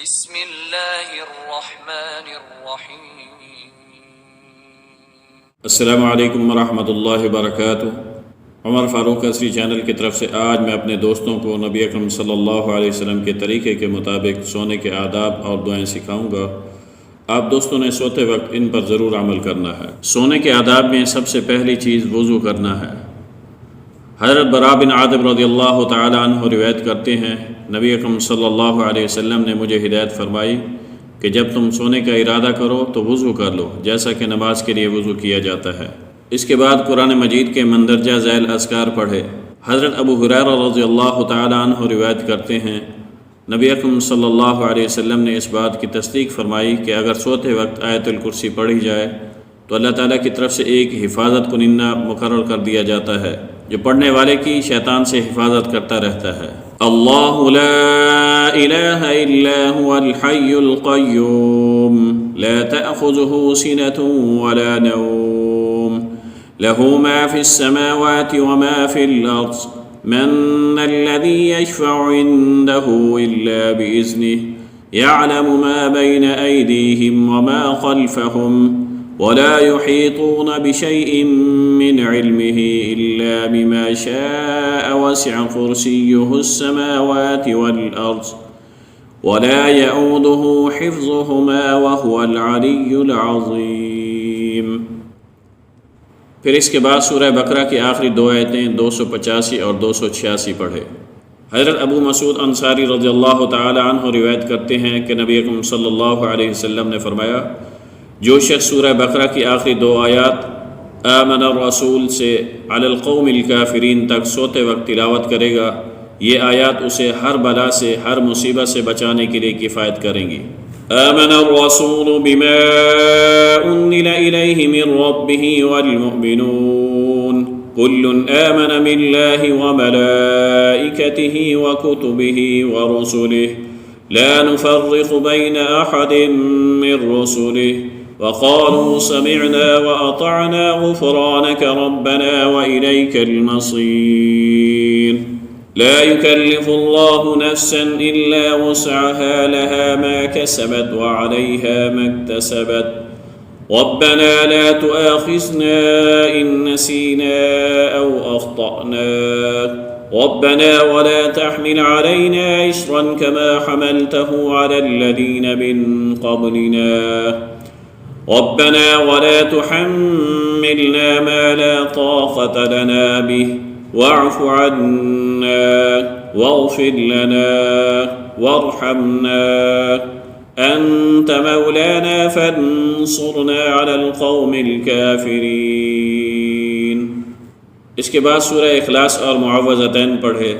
بسم اللہ الرحمن الرحیم۔ السلام علیکم ورحمۃ اللہ وبرکاتہ۔ عمر فاروق عصری چینل کی طرف سے آج میں اپنے دوستوں کو نبی اکرم صلی اللہ علیہ وسلم کے طریقے کے مطابق سونے کے آداب اور دعائیں سکھاؤں گا۔ آپ دوستوں نے سوتے وقت ان پر ضرور عمل کرنا ہے۔ سونے کے آداب میں سب سے پہلی چیز وضو کرنا ہے۔ حضرت براء بن عازب رضی اللہ تعالی عنہ روایت کرتے ہیں، نبی اکرم صلی اللہ علیہ وسلم نے مجھے ہدایت فرمائی کہ جب تم سونے کا ارادہ کرو تو وضو کر لو، جیسا کہ نماز کے لیے وضو کیا جاتا ہے۔ اس کے بعد قرآن مجید کے مندرجہ ذیل اذکار پڑھے۔ حضرت ابو ہریرہ رضی اللہ تعالی عنہ روایت کرتے ہیں، نبی اکرم صلی اللہ علیہ وسلم نے اس بات کی تصدیق فرمائی کہ اگر سوتے وقت آیت الکرسی پڑھی جائے تو اللہ تعالیٰ کی طرف سے ایک حفاظت کنندہ مقرر کر دیا جاتا ہے جو پڑھنے والے کی شیطان سے حفاظت کرتا رہتا ہے۔ اللہ لا الہ الا هو الحی القیوم لا تأخذه سنة ولا نوم له ما في السماوات وما في الأرض من الذي يشفع عنده إلا بإذنه يعلم ما بين أيديهم وما خلفهم ولا يحيطون بشيء من علمه إلا بما شاء وسع كرسيه السماوات والأرض ولا يؤوده حفظهما وهو العلي العظيم۔ پھر اس کے بعد سورہ بقرہ کی آخری دو آیتیں 285 اور 286 پڑھے۔ حضرت ابو مسعود انصاری رضی اللہ تعالی عنہ روایت کرتے ہیں کہ نبی اکرم صلی اللہ علیہ وسلم نے فرمایا، جو شخص سورہ بقرہ کی آخری دو آیات آمن الرسول سے علی القوم الکافرین تک سوتے وقت تلاوت کرے گا، یہ آیات اسے ہر بلا سے، ہر مصیبت سے بچانے کے لیے کفایت کریں گی۔ آمن الرسول بما انزل الیہ من ربہ والمؤمنون کل آمن باللہ وملائکتہ وکتبہ ورسلہ لا نفرق بین احد من رسلہ وقالوا سمعنا وأطعنا غفرانك ربنا وإليك المصير لا يكلف الله نفسا إلا وسعها لها ما كسبت وعليها ما اكتسبت ربنا لا تؤاخذنا إن نسينا أو أخطأنا ربنا ولا تحمل علينا إصرا كما حملته على الذين من قبلنا ربنا ولا تحملنا ما لا طاقة لنا به واعف عنا واغفر لنا وارحمنا أنت مولانا فانصرنا على القوم الكافرين۔ اس کے بعد سورہ اخلاص اور معوذتین پڑھے۔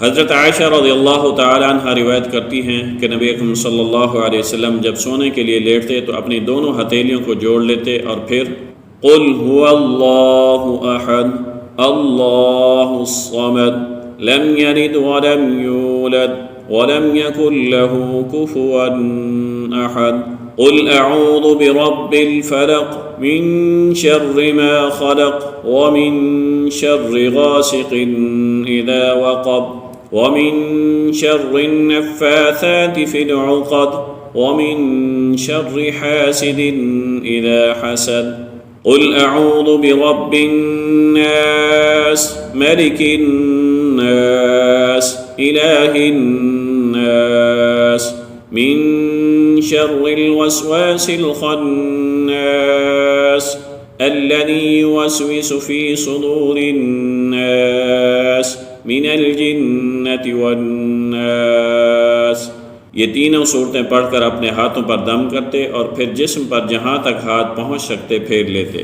حضرت عائشہ رضی اللہ تعالی عنہ روایت کرتی ہیں کہ نبی اکرم صلی اللہ علیہ وسلم جب سونے کے لیے لیٹتے تو اپنی دونوں ہتھیلیوں کو جوڑ لیتے اور پھر قل هو اللہ احد اللہ الصمد لم یلد ولم یولد ولم یکن له کفوا احد قل اعوذ برب الفلق من شر ما خلق ومن شر غاسق اذا وقب ومن شر النفاثات في العقد ومن شر حاسد إذا حسد قل أعوذ برب الناس ملك الناس إله الناس من شر الوسواس الخناس الذي يوسوس في صدور الناس من الجنة والناس۔ یہ تینوں صورتیں پڑھ کر اپنے ہاتھوں پر دم کرتے اور پھر جسم پر جہاں تک ہاتھ پہنچ سکتے پھیر لیتے،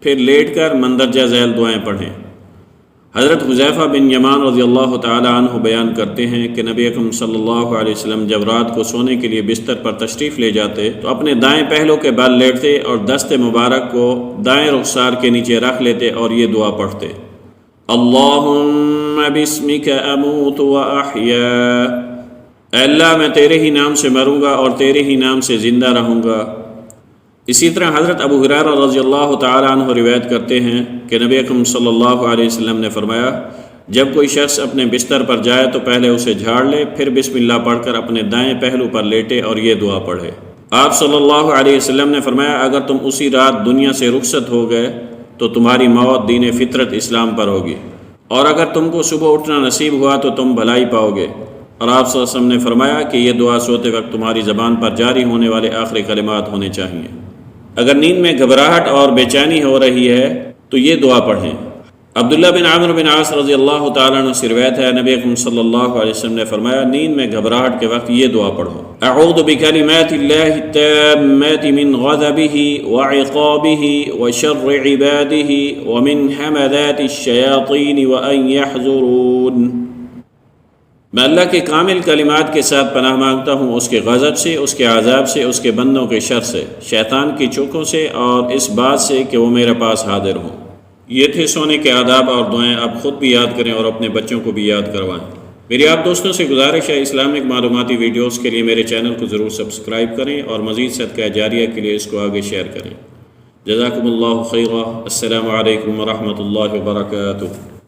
پھر لیٹ کر مندرجہ ذیل دعائیں پڑھیں۔ حضرت حذیفہ بن یمان رضی اللہ تعالی عنہ بیان کرتے ہیں کہ نبی اکرم صلی اللہ علیہ وسلم جب رات کو سونے کے لیے بستر پر تشریف لے جاتے تو اپنے دائیں پہلو کے بل لیٹتے اور دست مبارک کو دائیں رخسار کے نیچے رکھ لیتے اور یہ دعا پڑھتے، اللہم بسمک اموت و احیا، اے اللہ میں تیرے ہی نام سے مروں گا اور تیرے ہی نام سے زندہ رہوں گا۔ اسی طرح حضرت ابو ہریرہ رضی اللہ تعالی عنہ روایت کرتے ہیں کہ نبی اکرم صلی اللہ علیہ وسلم نے فرمایا، جب کوئی شخص اپنے بستر پر جائے تو پہلے اسے جھاڑ لے، پھر بسم اللہ پڑھ کر اپنے دائیں پہلو پر لیٹے اور یہ دعا پڑھے۔ آپ صلی اللہ علیہ وسلم نے فرمایا اگر تم اسی رات دنیا سے رخصت ہو گئے تو تمہاری موت دین فطرت اسلام پر ہوگی، اور اگر تم کو صبح اٹھنا نصیب ہوا تو تم بھلائی پاؤ گے۔ اور آپ صلی اللہ علیہ وسلم نے فرمایا کہ یہ دعا سوتے وقت تمہاری زبان پر جاری ہونے والے آخری کلمات ہونے چاہیے۔ اگر نیند میں گھبراہٹ اور بے چینی ہو رہی ہے تو یہ دعا پڑھیں۔ عبداللہ بن عامر بن عاص رضی اللہ تعالیٰ عنہ سے روایت ہے، نبی اکرم صلی اللہ علیہ وسلم نے فرمایا نیند میں گھبراہٹ کے وقت یہ دعا پڑھو، اعوذ بکلمات اللہ التامات من غضبہ وعقابہ وشر عبادہ ومن حمدات الشیاطین وان یحضرون۔ میں اللہ کے کامل کلمات کے ساتھ پناہ مانگتا ہوں اس کے غضب سے، اس کے عذاب سے، اس کے بندوں کے شر سے، شیطان کی چوکوں سے، اور اس بات سے کہ وہ میرے پاس حاضر ہوں۔ یہ تھے سونے کے آداب اور دعائیں، آپ خود بھی یاد کریں اور اپنے بچوں کو بھی یاد کروائیں۔ میری آپ دوستوں سے گزارش ہے اسلامک معلوماتی ویڈیوز کے لیے میرے چینل کو ضرور سبسکرائب کریں اور مزید صدقہ جاریہ کے لیے اس کو آگے شیئر کریں۔ جزاکم اللہ خیرا۔ السلام علیکم ورحمۃ اللہ وبرکاتہ۔